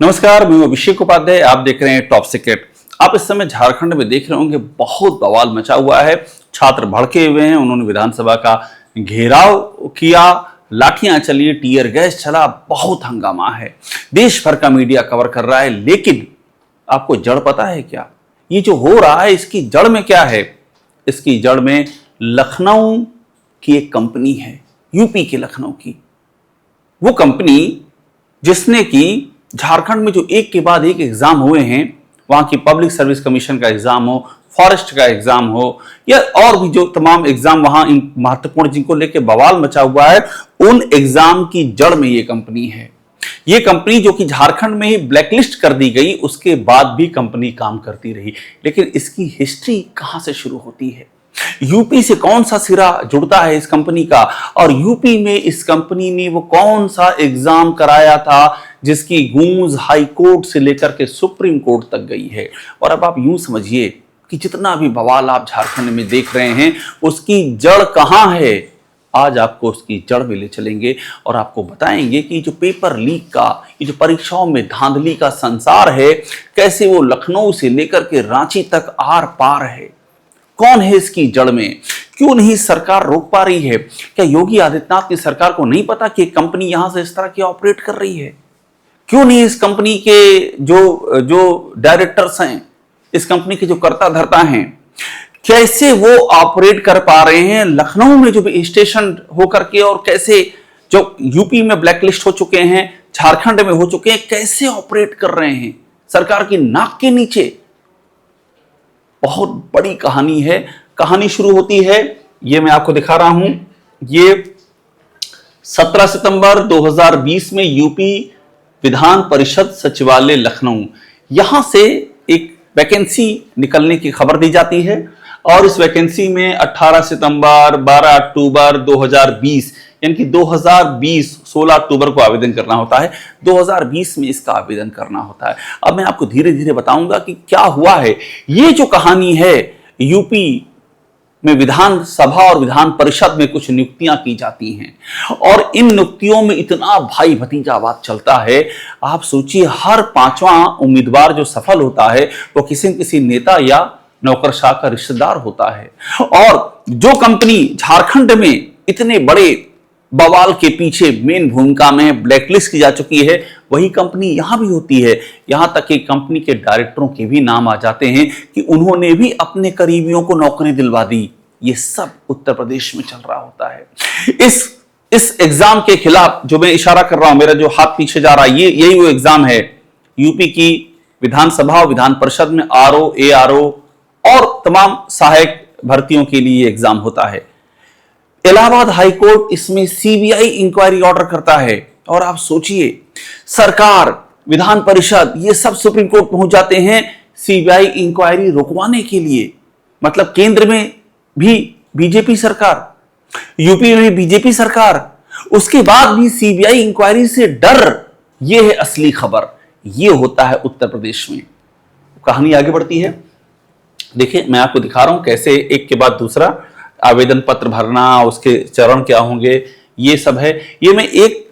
नमस्कार, मैं अभिषेक उपाध्याय। आप देख रहे हैं टॉप सीक्रेट। आप इस समय झारखंड में देख रहे होंगे, बहुत बवाल मचा हुआ है। छात्र भड़के हुए हैं, उन्होंने विधानसभा का घेराव किया, लाठियां चली, टीयर गैस चला, बहुत हंगामा है। देश भर का मीडिया कवर कर रहा है, लेकिन आपको जड़ पता है क्या? ये जो हो रहा है, इसकी जड़ में क्या है? इसकी जड़ में लखनऊ की एक कंपनी है, यूपी के लखनऊ की। वो कंपनी जिसने की झारखंड में जो एक के बाद एक एग्जाम हुए हैं, वहां की पब्लिक सर्विस कमीशन का एग्जाम हो, फॉरेस्ट का एग्जाम हो, या और भी जो तमाम एग्जाम वहां इन महत्वपूर्ण जिनको लेके बवाल मचा हुआ है, उन एग्जाम की जड़ में ये कंपनी है। ये कंपनी जो कि झारखंड में ही ब्लैकलिस्ट कर दी गई, उसके बाद भी कंपनी काम करती रही। लेकिन इसकी हिस्ट्री कहां से शुरू होती है? यूपी से कौन सा सिरा जुड़ता है इस कंपनी का? और यूपी में इस कंपनी ने वो कौन सा एग्जाम कराया था जिसकी गूंज हाई कोर्ट से लेकर के सुप्रीम कोर्ट तक गई है? और अब आप यूं समझिए कि जितना भी बवाल आप झारखंड में देख रहे हैं, उसकी जड़ कहां है? आज आपको उसकी जड़ में ले चलेंगे और आपको बताएंगे कि जो पेपर लीक का, ये जो परीक्षाओं में धांधली का संसार है, कैसे वो लखनऊ से लेकर के रांची तक आर पार है। कौन है इसकी जड़ में? क्यों नहीं सरकार रोक पा रही है? क्या योगी आदित्यनाथ की सरकार को नहीं पता कि कंपनी यहां से इस तरह की ऑपरेट कर रही है? क्यों नहीं इस कंपनी के जो जो डायरेक्टर्स हैं, इस कंपनी के जो कर्ता धर्ता हैं, कैसे वो ऑपरेट कर पा रहे हैं लखनऊ में जो स्टेशन होकर के, और कैसे जो यूपी में ब्लैकलिस्ट हो चुके हैं, झारखंड में हो चुके हैं, कैसे ऑपरेट कर रहे हैं सरकार की नाक के नीचे? बहुत बड़ी कहानी है। कहानी शुरू होती है, ये मैं आपको दिखा रहा हूं। ये 17 सितंबर 2020 में यूपी विधान परिषद सचिवालय लखनऊ, यहां से एक वैकेंसी निकलने की खबर दी जाती है। और इस वैकेंसी में 18 सितंबर 12 अक्टूबर 2020, यानी कि 2020 16 अक्टूबर को आवेदन करना होता है। 2020 में इसका आवेदन करना होता है। अब मैं आपको धीरे धीरे बताऊंगा कि क्या हुआ है। ये जो कहानी है, यूपी में विधानसभा और विधान परिषद में कुछ नियुक्तियां की जाती हैं, और इन नियुक्तियों में इतना भाई भतीजावाद चलता है। आप सोचिए, हर पांचवा उम्मीदवार जो सफल होता है वो किसी न किसी नेता या नौकरशाह का रिश्तेदार होता है। और जो कंपनी झारखंड में इतने बड़े बवाल के पीछे मेन भूमिका में ब्लैकलिस्ट की जा चुकी है, वही कंपनी यहां भी होती है। यहां तक कि कंपनी के डायरेक्टरों के भी नाम आ जाते हैं कि उन्होंने भी अपने करीबियों को नौकरी दिलवा दी। ये सब उत्तर प्रदेश में चल रहा होता है। इस एग्जाम के खिलाफ जो मैं इशारा कर रहा हूं, मेरा जो हाथ पीछे जा रहा है, ये यही वो एग्जाम है। यूपी की विधानसभा और विधान परिषद में आरओ, एआरओ और तमाम सहायक भर्तियों के लिए एग्जाम होता है। इलाहाबाद हाईकोर्ट इसमें सीबीआई इंक्वायरी ऑर्डर करता है। और आप सोचिए, सरकार, विधान परिषद, ये सब सुप्रीम कोर्ट पहुंच जाते हैं सीबीआई इंक्वायरी रुकवाने के लिए। मतलब केंद्र में भी बीजेपी सरकार, यूपी में बीजेपी सरकार, उसके बाद भी सीबीआई इंक्वायरी से डर। यह है असली खबर। यह होता है उत्तर प्रदेश में। कहानी आगे बढ़ती है। देखिए, मैं आपको दिखा रहा हूं कैसे एक के बाद दूसरा आवेदन पत्र भरना, उसके चरण क्या होंगे, ये सब है। ये मैं एक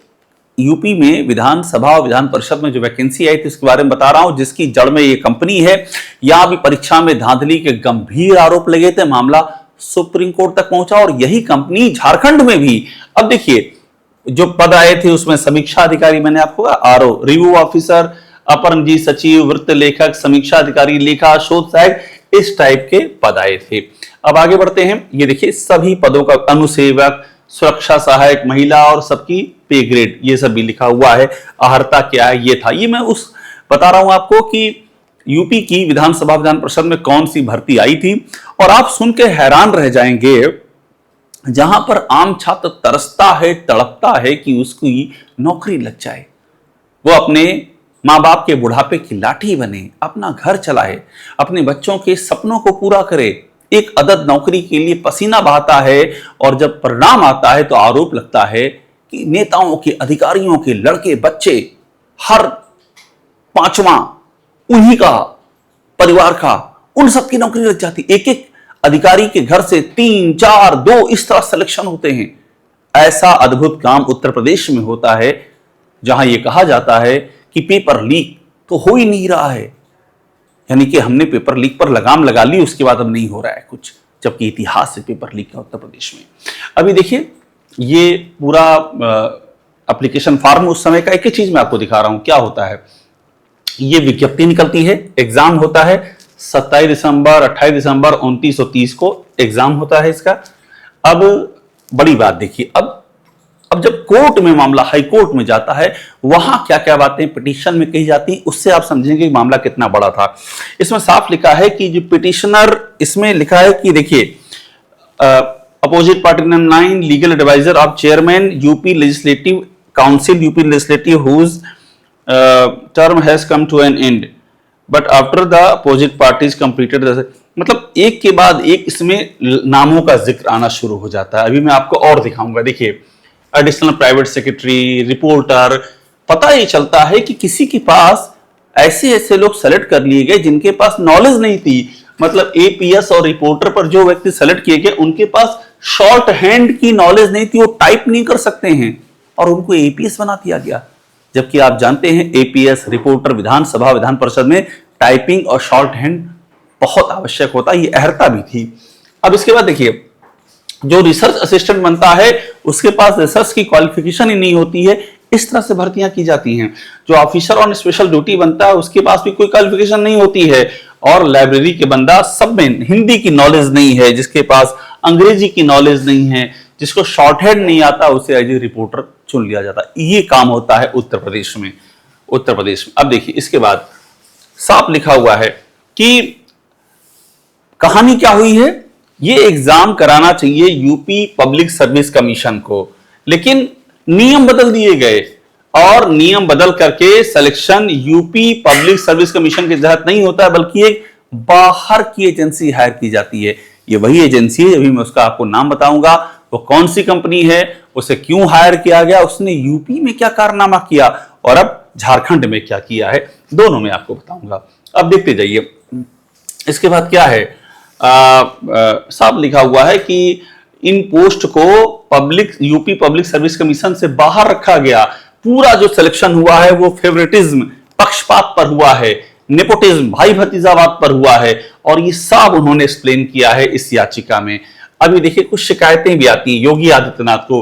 यूपी में विधानसभा और विधान परिषद में जो वैकेंसी आई थी उसके बारे में बता रहा हूं, जिसकी जड़ में ये कंपनी है। यहां भी परीक्षा में धांधली के गंभीर आरोप लगे थे, मामला सुप्रीम कोर्ट तक पहुंचा, और यही कंपनी झारखंड में भी। अब देखिए, जो पद आए थे उसमें समीक्षा अधिकारी, मैंने आपको आरओ, रिव्यू ऑफिसर, अपर निजी सचिव, वृत्त लेखक, समीक्षा अधिकारी, लेखा शोध सहायक, इस टाइप के पद आए थे। अब आगे बढ़ते हैं। ये देखिए, सभी पदों का अनुसेवक, सुरक्षा सहायक, महिला, और सबकी पे ग्रेड, ये सब भी लिखा हुआ है। अहर्ता क्या है, ये था। ये मैं उस बता रहा हूं आपको कि यूपी की विधानसभा विधान परिषद में कौन सी भर्ती आई थी। और आप सुन के हैरान रह जाएंगे, जहां पर आम छात्र तरसता है, तड़पता है कि उसकी नौकरी लग जाए, वो अपने माँ बाप के बुढ़ापे की लाठी बने, अपना घर चलाए, अपने बच्चों के सपनों को पूरा करे, एक अदद नौकरी के लिए पसीना बहाता है। और जब परिणाम आता है तो आरोप लगता है कि नेताओं के, अधिकारियों के लड़के बच्चे, हर पांचवा उन्हीं का, परिवार का, उन सबकी नौकरी लग जाती। एक एक अधिकारी के घर से 3, 4, 2 इस तरह सिलेक्शन होते हैं। ऐसा अद्भुत काम उत्तर प्रदेश में होता है, जहां यह कहा जाता है कि पेपर लीक तो हो ही नहीं रहा है, यानी कि हमने पेपर लीक पर लगाम लगा ली, उसके बाद अब नहीं हो रहा है कुछ, जबकि इतिहास से पेपर लीक है उत्तर प्रदेश में। अभी देखिए ये पूरा एप्लीकेशन फॉर्म उस समय का एक ही चीज मैं आपको दिखा रहा हूं क्या होता है। ये विज्ञप्ति निकलती है, एग्जाम होता है 27 दिसंबर, 28 दिसंबर, 29 और 30 को एग्जाम होता है इसका। अब बड़ी बात देखिए, अब जब कोर्ट में मामला हाई कोर्ट में जाता है, वहां क्या क्या बातें पिटीशन में कही जाती, उससे आप समझेंगे कि मामला कितना बड़ा था। इसमें साफ लिखा है कि जो पिटिशनर, इसमें लिखा है कि देखिए opposite party number 9 legal advisor of chairman UP legislative council, UP legislative whose term has come to an end but after the opposite parties completed, मतलब एक के बाद एक इसमें नामों का जिक्र आना शुरू हो जाता है। अभी मैं आपको और दिखाऊंगा, देखिए एडिशनल प्राइवेट सेक्रेटरी, रिपोर्टर, पता ही चलता है कि किसी के पास ऐसे ऐसे लोग सेलेक्ट कर लिए गए जिनके पास नॉलेज नहीं थी। मतलब एपीएस और रिपोर्टर पर जो व्यक्ति सेलेक्ट किए गए उनके पास शॉर्ट हैंड की नॉलेज नहीं थी, वो टाइप नहीं कर सकते हैं और उनको एपीएस बना दिया गया। जबकि आप जानते हैं एपीएस, रिपोर्टर विधानसभा विधान परिषद में टाइपिंग और शॉर्ट हैंड बहुत आवश्यक होता है, ये अहर्ता भी थी। अब इसके बाद देखिए जो रिसर्च असिस्टेंट बनता है उसके पास रिसर्च की क्वालिफिकेशन ही नहीं होती है, इस तरह से भर्तियां की जाती हैं। जो ऑफिसर ऑन स्पेशल ड्यूटी बनता है उसके पास भी कोई क्वालिफिकेशन नहीं होती है। और लाइब्रेरी के बंदा, सब में हिंदी की नॉलेज नहीं है, जिसके पास अंग्रेजी की नॉलेज नहीं है, जिसको शॉर्ट हैंड नहीं आता, उसे एज ए रिपोर्टर चुन लिया जाता है। ये काम होता है उत्तर प्रदेश में। अब देखिए इसके बाद साफ लिखा हुआ है कि कहानी क्या हुई है। ये एग्जाम कराना चाहिए यूपी पब्लिक सर्विस कमीशन को, लेकिन नियम बदल दिए गए और नियम बदल करके selection UP public service commission के तहत नहीं होता है, बल्कि एक बाहर की एजेंसी हायर की जाती है। ये वही एजेंसी है, अभी मैं उसका आपको नाम बताऊंगा, वो कौन सी कंपनी है, उसे क्यों हायर किया गया, उसने यूपी में क्या कारनामा किया और अब झारखंड में क्या किया है, दोनों में आपको बताऊंगा। अब देखते जाइए इसके बाद क्या है। साफ लिखा हुआ है कि इन पोस्ट को यूपी पब्लिक सर्विस कमीशन से बाहर रखा गया। पूरा जो सिलेक्शन हुआ है वो फेवरेटिज्म, पक्षपात पर हुआ है, नेपोटिज्म, भाई भतीजावाद पर हुआ है, और ये सब उन्होंने एक्सप्लेन किया है इस याचिका में। अभी देखिए कुछ शिकायतें भी आती हैं योगी आदित्यनाथ को।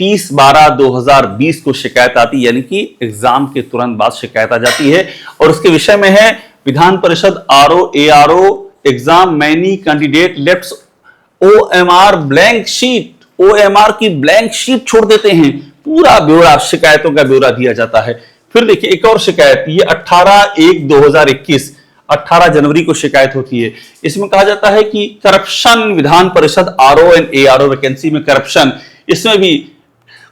30/12/2020 को शिकायत आती, यानी कि एग्जाम के तुरंत बाद शिकायत आ जाती है, और उसके विषय में है Vidhan Parishad ARO exam many candidate left OMR blank sheet, OMR की ब्लैंक शीट छोड़ देते हैं। पूरा ब्यौरा, शिकायतों का ब्यौरा दिया जाता है। फिर देखिए एक और शिकायत, ये 18/1/2021 18 जनवरी को शिकायत होती है। इसमें कहा जाता है कि corruption, Vidhan Parishad RO and ARO vacancy में करप्शन, इसमें भी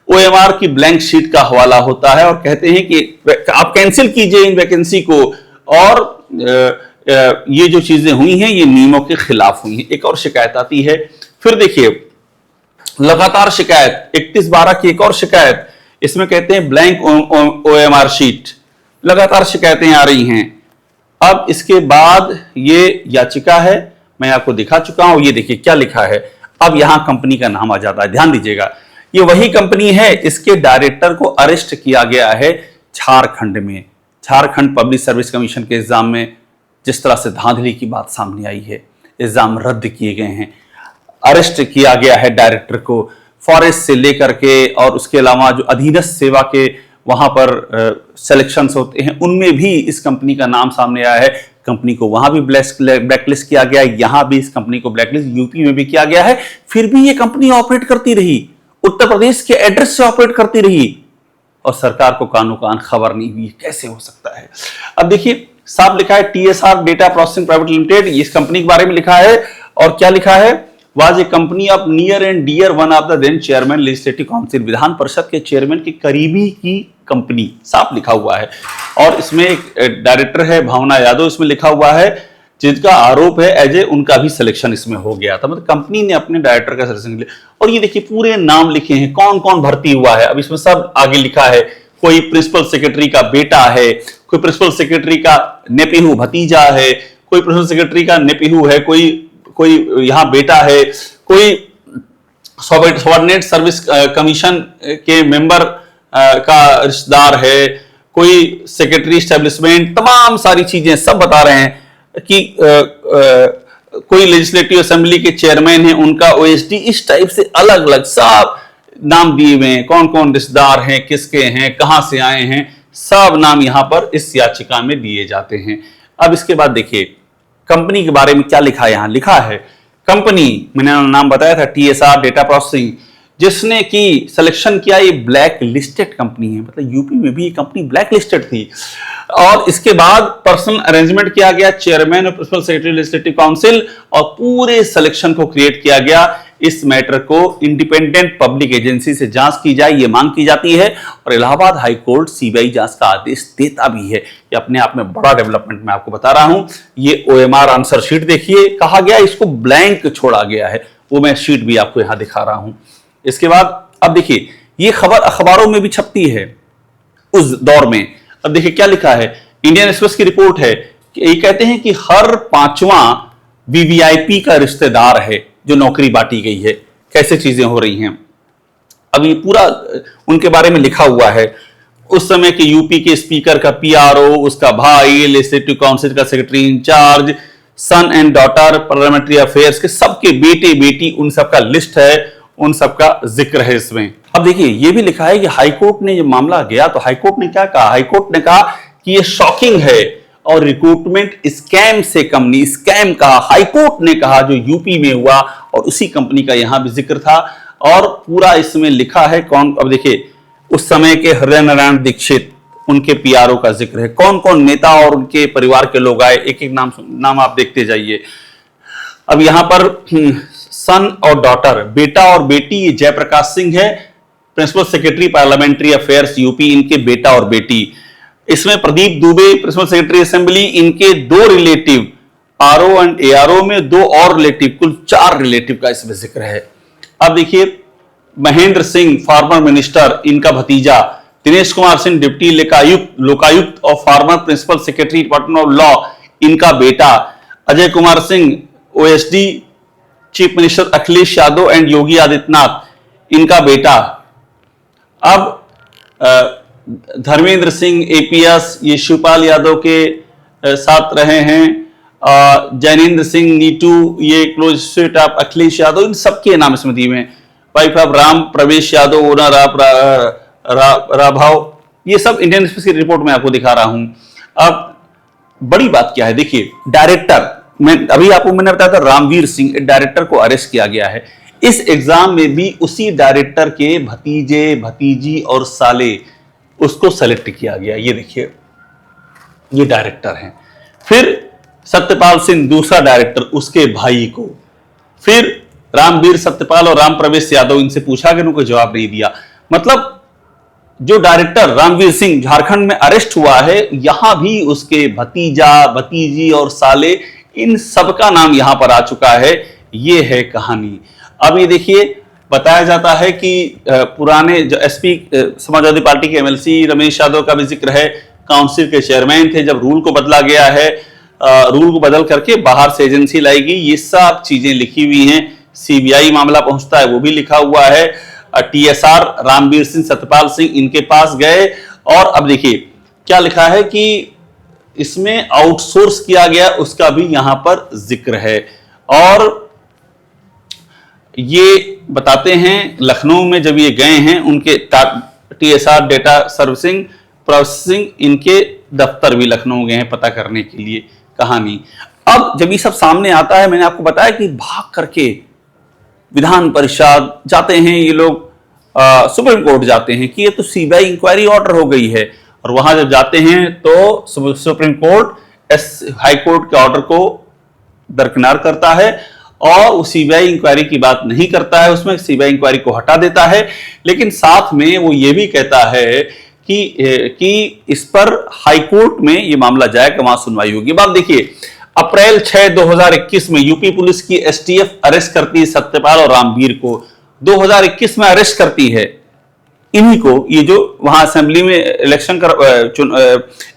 OMR की ब्लैंक शीट का हवाला होता है और कहते हैं कि आप कैंसिल कीजिए इन वैकेंसी को, और ये जो चीजें हुई हैं ये नियमों के खिलाफ हुई हैं। एक और शिकायत आती है। फिर देखिए लगातार शिकायत, 31/12 की एक और शिकायत, इसमें कहते हैं ब्लैंक OMR शीट, लगातार शिकायतें आ रही हैं। अब इसके बाद ये याचिका है, मैं आपको दिखा चुका हूं, ये देखिए क्या लिखा है। अब यहां कंपनी का नाम आ जाता है, ध्यान दीजिएगा, ये वही कंपनी है, इसके डायरेक्टर को अरेस्ट किया गया है झारखंड में। झारखंड पब्लिक सर्विस कमीशन के एग्जाम में जिस तरह से धांधली की बात सामने आई है, एग्जाम रद्द किए गए हैं, अरेस्ट किया गया है डायरेक्टर को, फॉरेस्ट से लेकर के, और उसके अलावा जो अधीनस्थ सेवा के वहां पर सिलेक्शंस होते हैं उनमें भी इस कंपनी का नाम सामने आया है। कंपनी को वहां भी ब्लैकलिस्ट किया गया, यहां भी इस कंपनी को ब्लैकलिस्ट यूपी में भी किया गया है। फिर भी ये कंपनी ऑपरेट करती रही, उत्तर प्रदेश के एड्रेस से ऑपरेट करती रही, और सरकार को कानो कान खबर नहीं हुई। कैसे हो सकता है? अब देखिए साफ लिखा है TSR data processing private limited, इस कंपनी के बारे में लिखा है, और क्या लिखा है, was a company of near and dear one of the then chairman legislative council, विधान परिषद के चेयरमैन की करीबी की कंपनी, साफ लिखा हुआ है। और इसमें एक डायरेक्टर है भावना यादव, इसमें लिखा हुआ है, जिनका आरोप है एज ए उनका भी सिलेक्शन इसमें हो गया था, मतलब कंपनी ने अपने डायरेक्टर का सिलेक्शन लिया। और ये देखिए पूरे नाम लिखे हैं, कौन कौन भर्ती हुआ है। अब इसमें सब आगे लिखा है, कोई प्रिंसिपल सेक्रेटरी का बेटा है, कोई प्रिंसिपल सेक्रेटरी का नेपिहू भतीजा है, कोई प्रिंसिपल सेक्रेटरी का नेपिहू है, कोई यहाँ बेटा है, कोई सबऑर्डिनेट सर्विस कमीशन के मेंबर का रिश्तेदार है, कोई सेक्रेटरी एस्टेब्लिशमेंट, तमाम सारी चीजें सब बता रहे हैं कि कोई लेजिस्लेटिव असेंबली के चेयरमैन हैं, उनका ओएसडी, इस टाइप से अलग अलग सब नाम दिए हुए हैं, कौन कौन रिश्तेदार हैं, किसके हैं, कहां से आए हैं, सब नाम यहां पर इस याचिका में दिए जाते हैं। अब इसके बाद देखिए कंपनी के बारे में क्या लिखा है। यहां लिखा है कंपनी, मैंने नाम बताया था टीएसआर डेटा प्रोसेसिंग, जिसने की सिलेक्शन किया, ये ब्लैक लिस्टेड कंपनी है, मतलब यूपी में भी ये कंपनी ब्लैक लिस्टेड थी। और इसके बाद पर्सनल अरेंजमेंट किया गया, चेयरमैन और प्रिंसिपल सेक्रेटरी लेजिस्लेटिव काउंसिल, और पूरे सिलेक्शन को क्रिएट किया गया। इस मैटर को इंडिपेंडेंट पब्लिक एजेंसी से जांच की जाए, ये मांग की जाती है, और इलाहाबाद हाई कोर्ट सीबीआई जांच का आदेश देता भी है। ये अपने आप में बड़ा डेवलपमेंट मैं आपको बता रहा हूं। ये ओएमआर आंसर शीट देखिए, कहा गया इसको ब्लैंक छोड़ा गया है, वो मैं शीट भी आपको यहां दिखा रहा हूं। इसके बाद अब देखिए ये खबर अखबारों में भी छपती है उस दौर में। अब देखिए क्या लिखा है, इंडियन एक्सप्रेस की रिपोर्ट है कि ये कहते हैं कि हर पांचवा वीवीआईपी का रिश्तेदार है जो नौकरी बांटी गई है। कैसे चीजें हो रही हैं, अब ये पूरा उनके बारे में लिखा हुआ है। उस समय के यूपी के स्पीकर का पीआरओ, उसका भाई, लेजिस्लेटिव काउंसिल का secretary incharge, son and daughter, parliamentary affairs के सबके बेटे बेटी, उन सबका लिस्ट है, उन सबका जिक्र है इसमें। अब देखिए ये भी लिखा है कि हाईकोर्ट ने जब मामला गया तो हाईकोर्ट ने क्या कहा, हाईकोर्ट ने कहा कि ये शॉकिंग है और रिक्रूटमेंट स्कैम से कम नहीं, स्कैम कहा हाईकोर्ट ने कहा जो यूपी में हुआ, और उसी कंपनी का यहां भी जिक्र था। और पूरा इसमें लिखा है कौन, अब देखिए उस समय के हृदय नारायण दीक्षित, उनके पीआरओ का जिक्र है, कौन कौन नेता और उनके परिवार के लोग आए, एक एक नाम आप देखते जाइए। अब यहां पर सन और डॉटर, बेटा और बेटी, ये जयप्रकाश सिंह है, principal secretary parliamentary affairs UP, इनके बेटा और बेटी। इसमें Pradeep Dubey, principal secretary assembly, इनके दो रिलेटिव, आरओ एंड एआरओ में दो और रिलेटिव, कुल 4 रिलेटिव का इसमें जिक्र है। अब देखिए महेंद्र सिंह, फॉर्मर मिनिस्टर, इनका भतीजा, दिनेश कुमार सिंह, डिप्टी लोकायुक्त और former principal secretary department of law, इनका बेटा, Ajay Kumar Singh, OSD, chief minister Akhilesh Yadav and Yogi Adityanath, इनका बेटा। अब धर्मेंद्र सिंह एपीएस, ये शिवपाल यादव के साथ रहे हैं। जैनेन्द्र सिंह नीटू, ये close associate of Akhilesh Yadav, इन सबके नाम इसमें दिए हुए हैं। वाइफ ऑफ राम प्रवेश यादव, ओनर ऑफ राभाव, ये सब इंडियन एक्सप्रेस की रिपोर्ट में आपको दिखा रहा हूं। अब बड़ी बात क्या है, देखिए डायरेक्टर, मैं अभी आपको मैंने बताया था रामवीर सिंह, डायरेक्टर को अरेस्ट किया गया है। इस एग्जाम में भी उसी डायरेक्टर के भतीजे, भतीजी और साले, उसको सेलेक्ट किया गया। ये देखिए ये डायरेक्टर हैं। फिर सत्यपाल सिंह, दूसरा डायरेक्टर, उसके भाई को। फिर रामवीर सत्यपाल और राम प्रवेश यादव, इनसे पूछा कि उनको जवाब नहीं दिया। मतलब जो डायरेक्टर रामवीर सिंह झारखंड में अरेस्ट हुआ है, यहां भी उसके भतीजा, भतीजी और साले, इन सबका नाम यहां पर आ चुका है। ये है कहानी। अब ये देखिए बताया जाता है कि पुराने जो एसपी समाजवादी पार्टी के एमएलसी रमेश यादव का भी जिक्र है, काउंसिल के चेयरमैन थे जब रूल को बदला गया है, रूल को बदल करके बाहर से एजेंसी लाई गई, ये सब चीजें लिखी हुई हैं। सीबीआई मामला पहुंचता है, वो भी लिखा हुआ है। टीएसआर रामवीर सिंह, सत्यपाल सिंह, इनके पास गए। और अब देखिए क्या लिखा है कि इसमें आउटसोर्स किया गया, उसका भी यहां पर जिक्र है। और ये बताते हैं लखनऊ में जब ये गए हैं, उनके टीएसआर डेटा सर्विसिंग प्रोसेसिंग, इनके दफ्तर भी लखनऊ गए हैं पता करने के लिए कहानी। अब जब ये सब सामने आता है, मैंने आपको बताया कि भाग करके विधान परिषद जाते हैं ये लोग, सुप्रीम कोर्ट जाते हैं कि ये तो सीबीआई इंक्वायरी ऑर्डर हो गई है। और वहां जब जाते हैं तो सुप्रीम कोर्ट हाई कोर्ट के ऑर्डर को दरकिनार करता है और वो सीबीआई इंक्वायरी की बात नहीं करता है, उसमें सीबीआई इंक्वायरी को हटा देता है। लेकिन साथ में वो ये भी कहता है कि इस पर हाई कोर्ट में ये मामला जाएगा, वहां सुनवाई होगी। अब देखिए अप्रैल 6, 2021 में यूपी पुलिस की एसटीएफ अरेस्ट करती है सत्यपाल और रामवीर को। 2021 में अरेस्ट करती है इन्हीं को, ये जो वहां असेंबली में इलेक्शन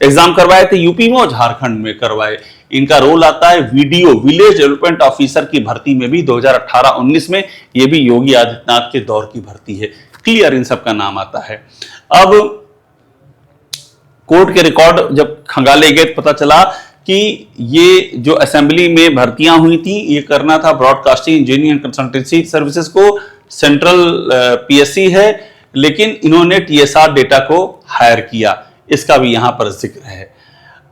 एग्जाम करवाए थे यूपी में और झारखंड में करवाए। इनका रोल आता है वीडियो विलेज डेवलपमेंट ऑफिसर की भर्ती में भी 2018-19 में, ये भी योगी आदित्यनाथ के दौर की भर्ती है। क्लियर, इन सब का नाम आता है। अब कोर्ट के रिकॉर्ड जब खंगाले गए तो पता चला कि ये जो असेंबली में भर्तियां हुई थी, ये करना था broadcasting engineering and consultancy services को, सेंट्रल पीएससी है, लेकिन इन्होंने टीएसआर डेटा को हायर किया। इसका भी यहां पर जिक्र है।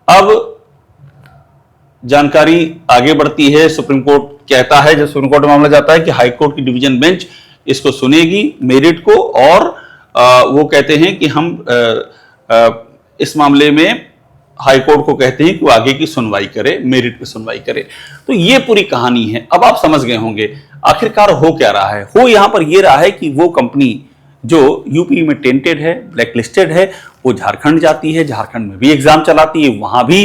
अब जानकारी आगे बढ़ती है। सुप्रीम कोर्ट कहता है, जब सुप्रीम कोर्ट में मामला जाता है कि हाई कोर्ट की डिवीजन बेंच इसको सुनेगी मेरिट को, और वो कहते हैं कि हम इस मामले में हाई कोर्ट को कहते हैं कि वो आगे की सुनवाई करे, मेरिट पे सुनवाई करे। तो ये पूरी कहानी है। अब आप समझ गए होंगे आखिरकार हो क्या रहा है। हो यहां पर ये रहा है कि वो कंपनी जो यूपी में टेंटेड है, ब्लैक लिस्टेड है, वो झारखंड जाती है, झारखंड में भी एग्जाम चलाती है, वहां भी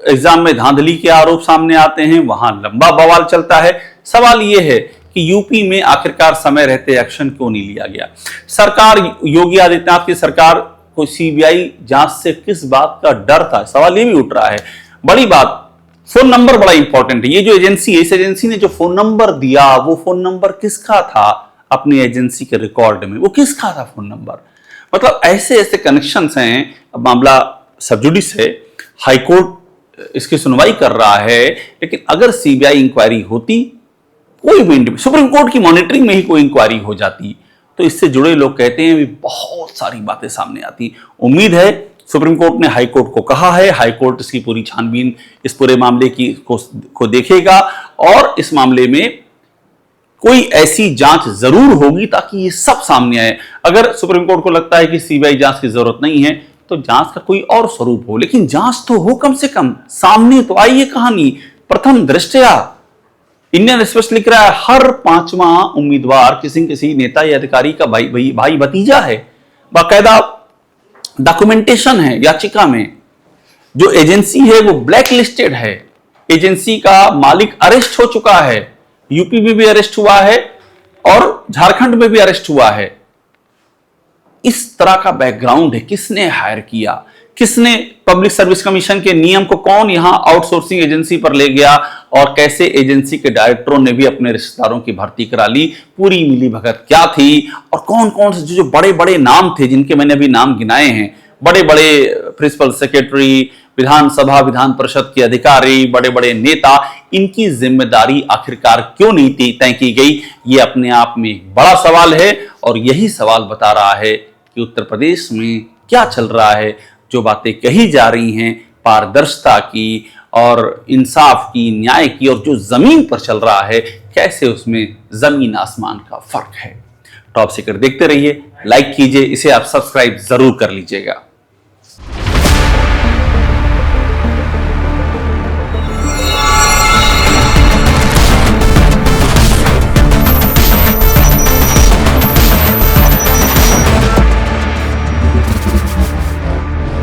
एग्जाम में धांधली के आरोप सामने आते हैं, वहां लंबा बवाल चलता है। सवाल यह है कि यूपी में आखिरकार समय रहते एक्शन क्यों नहीं लिया गया। सरकार, योगी आदित्यनाथ की सरकार को सीबीआई जांच से किस बात का डर था, सवाल ये भी उठ रहा है। बड़ी बात, फोन नंबर बड़ा इंपॉर्टेंट है। ये जो एजेंसी है, इस एजेंसी ने जो फोन नंबर दिया, वो फोन नंबर किसका था अपनी एजेंसी के रिकॉर्ड में, वो किसका था फोन नंबर। मतलब ऐसे ऐसे कनेक्शंस हैं। अब मामला सबजुडिस है, हाईकोर्ट इसकी सुनवाई कर रहा है, लेकिन अगर सीबीआई इंक्वायरी होती, कोई भी सुप्रीम कोर्ट की मॉनिटरिंग में ही कोई इंक्वायरी हो जाती, तो इससे जुड़े लोग कहते हैं भी बहुत सारी बातें सामने आती। उम्मीद है सुप्रीम कोर्ट ने हाई कोर्ट को कहा है, हाई कोर्ट इसकी पूरी छानबीन इस पूरे मामले की को देखेगा और इस मामले में कोई ऐसी जांच जरूर होगी ताकि ये सब सामने आए। अगर सुप्रीम कोर्ट को लगता है कि सीबीआई जांच की जरूरत नहीं है, तो जांच का कोई और स्वरूप हो, लेकिन जांच तो हो, कम से कम सामने तो आई ये कहानी। प्रथम दृष्टया इंडियन एक्सप्रेस लिख रहा है, हर पांचवा उम्मीदवार किसी किसी नेता या अधिकारी का भाई भतीजा है। बाकायदा डॉक्यूमेंटेशन है याचिका में। जो एजेंसी है वो ब्लैक लिस्टेड है, एजेंसी का मालिक अरेस्ट हो चुका है, यूपी में भी अरेस्ट हुआ है और झारखंड में भी अरेस्ट हुआ है। इस तरह का बैकग्राउंड है। किसने हायर किया, किसने पब्लिक सर्विस कमीशन के नियम को कौन यहां आउटसोर्सिंग एजेंसी पर ले गया, और कैसे एजेंसी के डायरेक्टरों ने भी अपने रिश्तेदारों की भर्ती करा ली, पूरी मिलीभगत क्या थी, और कौन कौन से जो बड़े बड़े नाम थे जिनके मैंने अभी नाम गिनाए हैं, बड़े बड़े प्रिंसिपल सेक्रेटरी, विधानसभा विधान परिषद के अधिकारी, बड़े बड़े नेता, इनकी जिम्मेदारी आखिरकार क्यों नहीं तय की गई, ये अपने आप में एक बड़ा सवाल है। और यही सवाल बता रहा है कि उत्तर प्रदेश में क्या चल रहा है। जो बातें कही जा रही हैं पारदर्शिता की और इंसाफ की, न्याय की, और जो जमीन पर चल रहा है, कैसे उसमें जमीन आसमान का फर्क है। टॉप सीक्रेट देखते रहिए, लाइक कीजिए, इसे आप सब्सक्राइब जरूर कर लीजिएगा।